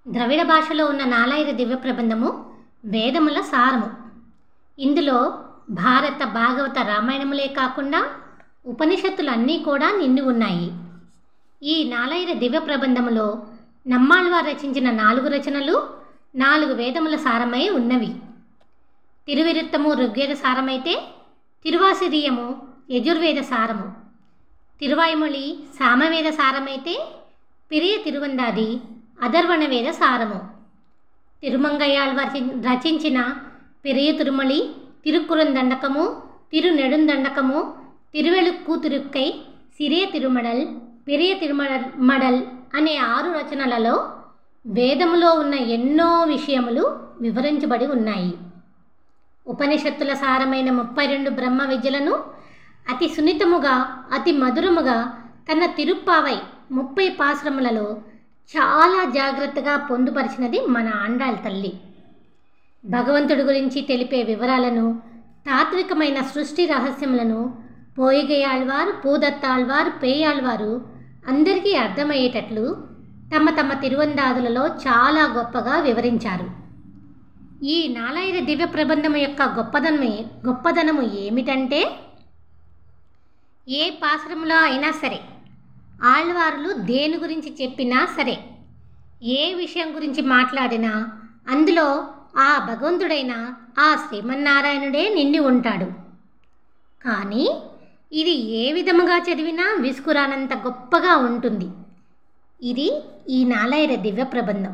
ద్రవిడ భాషలో ఉన్న నాలాయిర దివ్య ప్రబంధము వేదముల సారము. ఇందులో భారత, భాగవత, రామాయణములే కాకుండా ఉపనిషత్తులన్నీ కూడా నిండి ఉన్నాయి. ఈ నాలాయిర దివ్య ప్రబంధములో నమ్మాళ్వారు రచించిన 4 రచనలు 4 వేదముల సారమై ఉన్నవి. తిరువిరుత్తము ఋగ్వేద సారమైతే, తిరువాసిరియము యజుర్వేద సారము, తిరువాయిమొళి సామవేద సారమైతే, పెరియ తిరువందాది అధర్వణ వేద సారము. తిరుమంగయ్యాళ్వారు రచించిన పెరియ తిరుమలి, తిరుకురందండకము, తిరునెడుందండకము, తిరువెళుక్కూతురుక్కై, సిరియ తిరుమడల్, పెరియ తిరుమడల్ అనే 6 రచనలలో వేదములో ఉన్న ఎన్నో విషయములు వివరించబడి ఉన్నాయి. ఉపనిషత్తుల సారమైన 32 బ్రహ్మ విద్యలను అతి సున్నితముగా, అతి మధురముగా తన తిరుప్పావై 30 పాశ్రములలో చాలా జాగ్రత్తగా పొందుపరిచినది మన ఆండాళ్ తల్లి. భగవంతుడి గురించి తెలిపే వివరాలను, తాత్వికమైన సృష్టి రహస్యములను పోయిగయాళ్వారు, పూదత్తాళ్వారు, పేయాళ్వారు అందరికీ అర్థమయ్యేటట్లు తమ తమ తిరువందాదులలో చాలా గొప్పగా వివరించారు. ఈ నాలాయిర దివ్య ప్రబంధము యొక్క గొప్పదనము ఏమిటంటే, ఏ పాశ్రములో అయినా సరే, ఆళ్వారులు దేని గురించి చెప్పినా సరే, ఏ విషయం గురించి మాట్లాడినా అందులో ఆ భగవంతుడైన ఆ శ్రీమన్నారాయణుడే నిండి ఉంటాడు. కానీ ఇది ఏ విధముగా చదివినా విసుకురానంత గొప్పగా ఉంటుంది. ఇది ఈ నాలాయిర దివ్య ప్రబంధం.